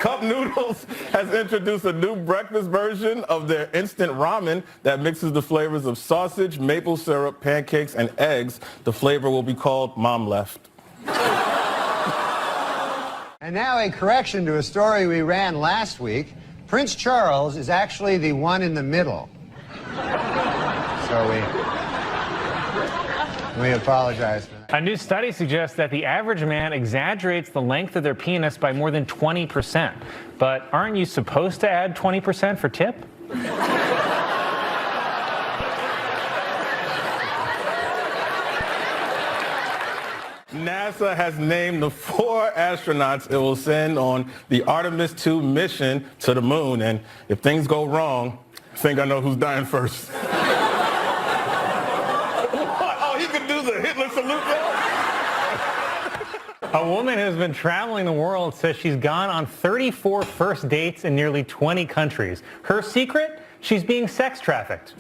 Cup Noodles has introduced a new breakfast version of their instant ramen that mixes the flavors of sausage, maple syrup, pancakes, and eggs. The flavor will be called Mom Left. And now a correction to a story we ran last week. Prince Charles is actually the one in the middle. So we apologize for that. A new study suggests that the average man exaggerates the length of their penis by more than 20%. But aren't you supposed to add 20% for tip? NASA has named the 4 astronauts it will send on the Artemis 2 mission to the moon. And if things go wrong, I think I know who's dying first. What? Oh, he could do the Hitler salute now? A woman who's been traveling the world says she's gone on 34 first dates in nearly 20 countries. Her secret? She's being sex trafficked.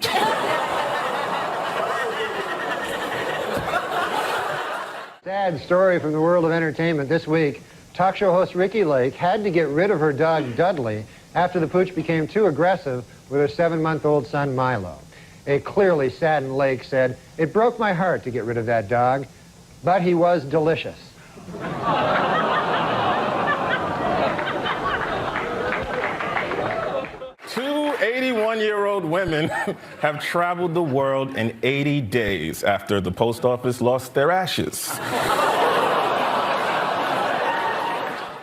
Sad story from the world of entertainment this week. Talk show host Ricki Lake had to get rid of her dog Dudley after the pooch became too aggressive with her 7-month-old son Milo. A clearly saddened Lake said, "It broke my heart to get rid of that dog, but he was delicious." 81-year-old women have traveled the world in 80 days after the post office lost their ashes.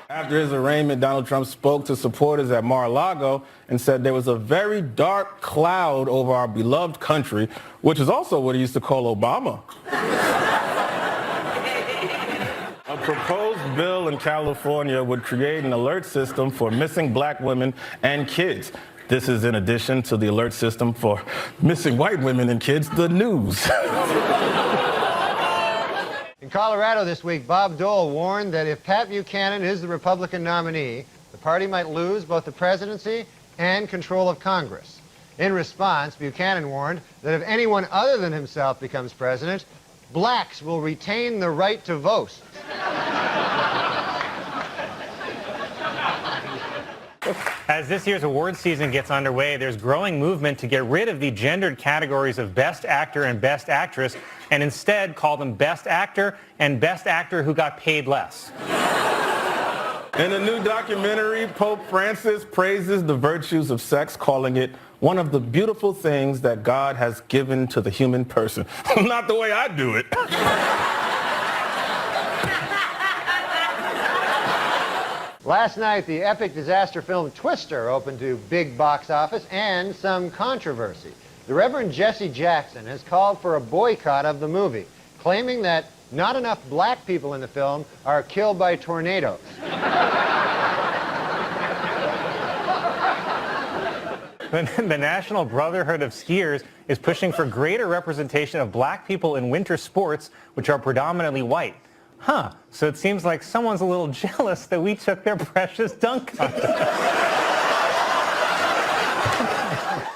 After his arraignment, Donald Trump spoke to supporters at Mar-a-Lago and said there was a very dark cloud over our beloved country, which is also what he used to call Obama. A proposed bill in California would create an alert system for missing black women and kids. This is in addition to the alert system for missing white women and kids, the news. In Colorado this week, Bob Dole warned that if Pat Buchanan is the Republican nominee, the party might lose both the presidency and control of Congress. In response, Buchanan warned that if anyone other than himself becomes president, blacks will retain the right to vote. As this year's award season gets underway, there's growing movement to get rid of the gendered categories of Best Actor and Best Actress and instead call them Best Actor and Best Actor who got paid less. In a new documentary, Pope Francis praises the virtues of sex, calling it one of the beautiful things that God has given to the human person. Not the way I do it. Last night, the epic disaster film Twister opened to big box office and some controversy. The Reverend Jesse Jackson has called for a boycott of the movie, claiming that not enough black people in the film are killed by tornadoes. The National Brotherhood of Skiers is pushing for greater representation of black people in winter sports, which are predominantly white. Huh, so it seems like someone's a little jealous that we took their precious dunk contest.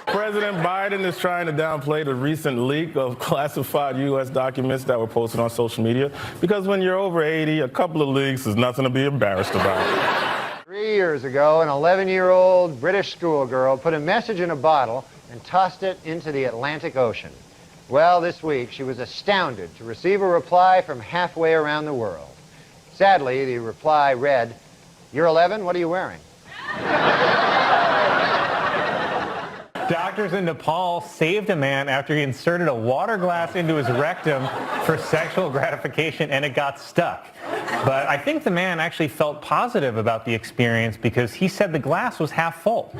President Biden is trying to downplay the recent leak of classified U.S. documents that were posted on social media because when you're over 80, a couple of leaks is nothing to be embarrassed about. 3 years ago, an 11-year-old British schoolgirl put a message in a bottle and tossed it into the Atlantic Ocean. Well, this week, she was astounded to receive a reply from halfway around the world. Sadly, the reply read, "You're 11, what are you wearing?" Doctors in Nepal saved a man after he inserted a water glass into his rectum for sexual gratification and it got stuck. But I think the man actually felt positive about the experience because he said the glass was half full.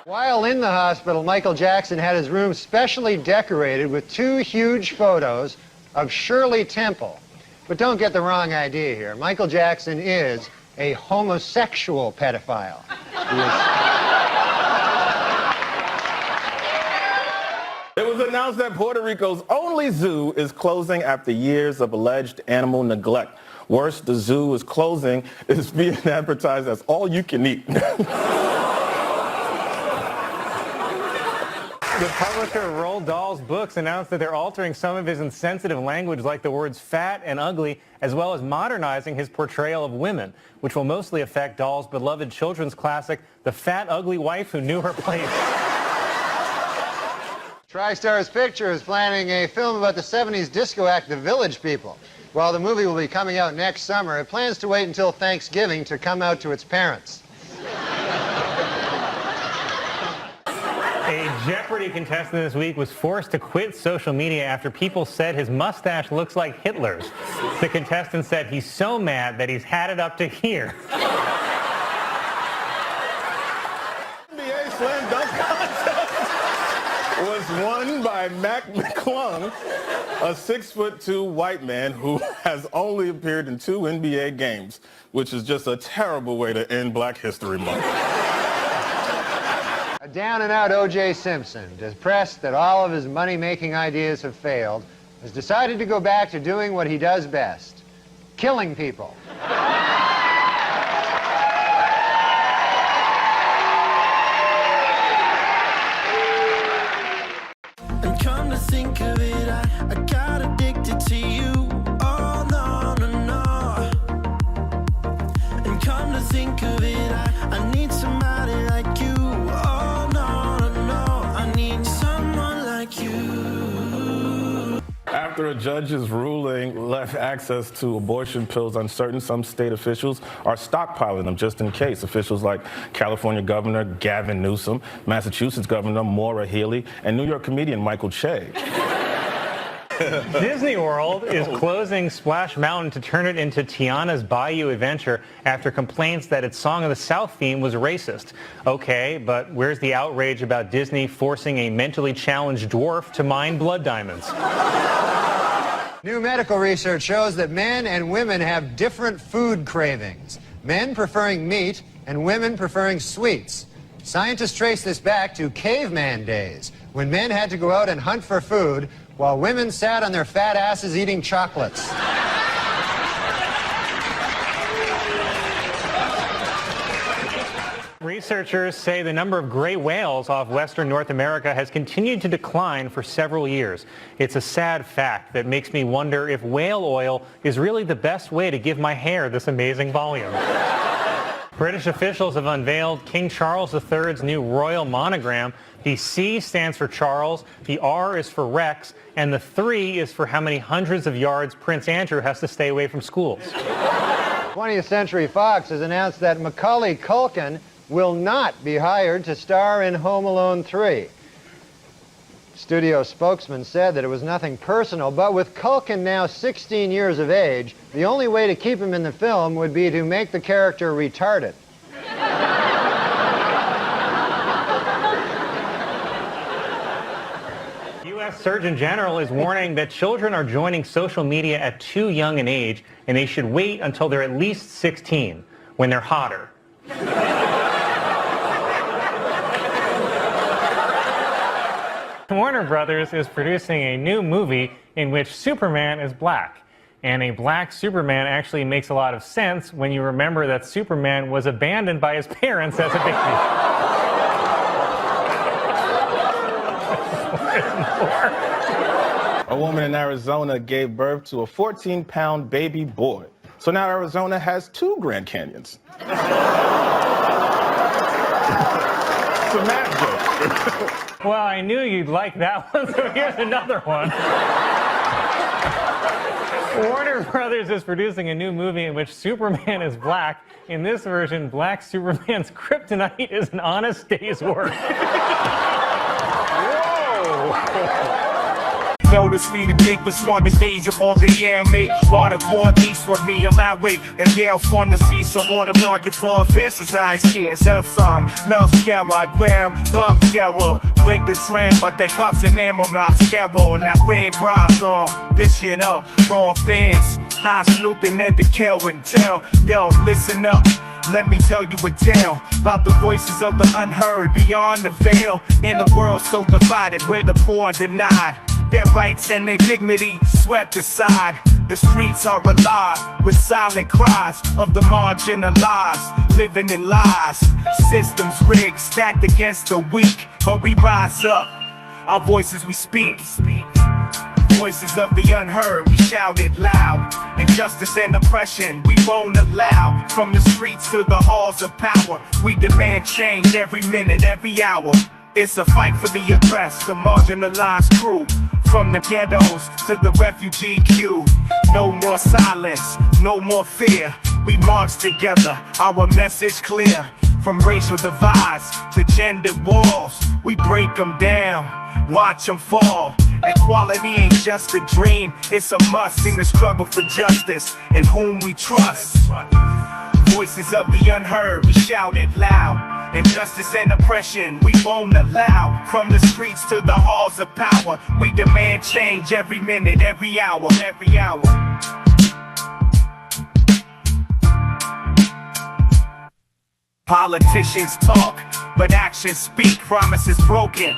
While in the hospital, Michael Jackson had his room specially decorated with 2 huge photos of Shirley Temple. But don't get the wrong idea here. Michael Jackson is a homosexual pedophile. It was announced that Puerto Rico's only zoo is closing after years of alleged animal neglect. Worse, the zoo is closing is being advertised as all you can eat. The publisher of Roald Dahl's books announced that they're altering some of his insensitive language, like the words fat and ugly, as well as modernizing his portrayal of women, which will mostly affect Dahl's beloved children's classic, The Fat, Ugly Wife Who Knew Her Place. TriStar's Picture is planning a film about the 70s disco act, The Village People. While the movie will be coming out next summer, it plans to wait until Thanksgiving to come out to its parents. A Jeopardy contestant this week was forced to quit social media after people said his mustache looks like Hitler's. The contestant said he's so mad that he's had it up to here. NBA Slam Dunk Contest was won by Mac McClung, a 6'2" white man who has only appeared in 2 NBA games, which is just a terrible way to end Black History Month. A down-and-out O.J. Simpson, depressed that all of his money-making ideas have failed, has decided to go back to doing what he does best, killing people. And come to think of it, I got addicted to you. Oh, no, no, no. And come to think of it, I need somebody like you. Oh, no, no, no. I need someone like you. After a judge's ruling left access to abortion pills uncertain, some state officials are stockpiling them just in case. Officials like California Governor Gavin Newsom, Massachusetts Governor Maura Healey, and New York comedian Michael Che. Disney World is closing Splash Mountain to turn it into Tiana's Bayou Adventure after complaints that its Song of the South theme was racist. Okay, but where's the outrage about Disney forcing a mentally challenged dwarf to mine blood diamonds? New medical research shows that men and women have different food cravings. Men preferring meat and women preferring sweets. Scientists trace this back to caveman days, when men had to go out and hunt for food while women sat on their fat asses eating chocolates. Researchers say the number of gray whales off western North America has continued to decline for several years. It's a sad fact that makes me wonder if whale oil is really the best way to give my hair this amazing volume. British officials have unveiled King Charles III's new royal monogram. The C stands for Charles, the R is for Rex, and the 3 is for how many hundreds of yards Prince Andrew has to stay away from schools. 20th Century Fox has announced that Macaulay Culkin will not be hired to star in Home Alone 3. Studio spokesman said that it was nothing personal, but with Culkin now 16 years of age, the only way to keep him in the film would be to make the character retarded. U.S. Surgeon General is warning that children are joining social media at too young an age, and they should wait until they're at least 16, when they're hotter. Warner Brothers is producing a new movie in which Superman is black. And a black Superman actually makes a lot of sense when you remember that Superman was abandoned by his parents as a baby. A woman in Arizona gave birth to a 14-pound baby boy. So now Arizona has 2 Grand Canyons. It's a math joke. Well, I knew you'd like that one, so here's another one. Warner Brothers is producing a new movie in which Superman is black. In this version, black Superman's kryptonite is an honest day's work. Whoa! Notice me, the big was one stage of all the anime. Water born peace for me on my way. And they're fun to see some water market for offenses. I can't have some. No scare, I gram, thumb scare. Break the trend, but they cops and ammo not scare. Now we ain't bras on. This shit up, wrong fans. I salute them at the kill and tell. Yo, listen up. Let me tell you a tale about the voices of the unheard beyond the veil. In a world so divided where the poor denied their rights and their dignity swept aside. The streets are alive with silent cries of the marginalized, living in lies. Systems rigged, stacked against the weak, but we rise up. our voices we speak. Voices of the unheard, we shout it loud. Injustice and oppression, we won't allow. From the streets to the halls of power, we demand change every minute, every hour. It's a fight for the oppressed, the marginalized crew. From the ghettos to the refugee queue. No more silence, no more fear. We march together, our message clear. From racial divides to gender walls, we break them down, watch them fall. Equality ain't just a dream, it's a must. In the struggle for justice, in whom we trust. Voices of the unheard, we shout it loud. Injustice and oppression, we won't allow. From the streets to the halls of power, we demand change every minute, every hour, every hour. Politicians talk, but actions speak. Promises broken,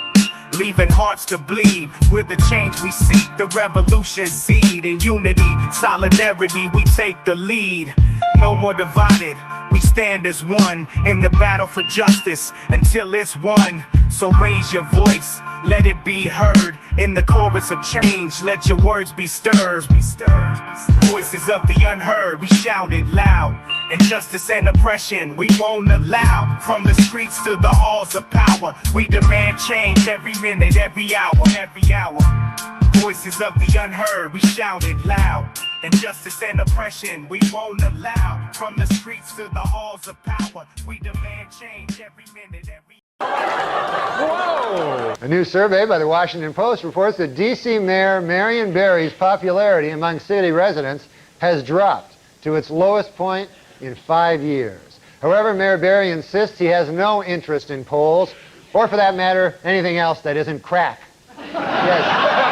leaving hearts to bleed. With the change we seek, the revolution seed. In unity, solidarity, we take the lead. No more divided, we stand as one. In the battle for justice, until it's won. So raise your voice, let it be heard. In the chorus of change, let your words be stirred. Voices of the unheard, we shout it loud. Injustice and oppression, we won't allow. From the streets to the halls of power, we demand change every minute, every hour, every hour. Voices of the unheard, we shout it loud. Injustice and oppression, we won't allow. From the streets to the halls of power, we demand change every minute, every Whoa! A new survey by the Washington Post reports that D.C. Mayor Marion Barry's popularity among city residents has dropped to its lowest point in 5 years. However, Mayor Barry insists he has no interest in polls, or for that matter, anything else that isn't crack. Yes.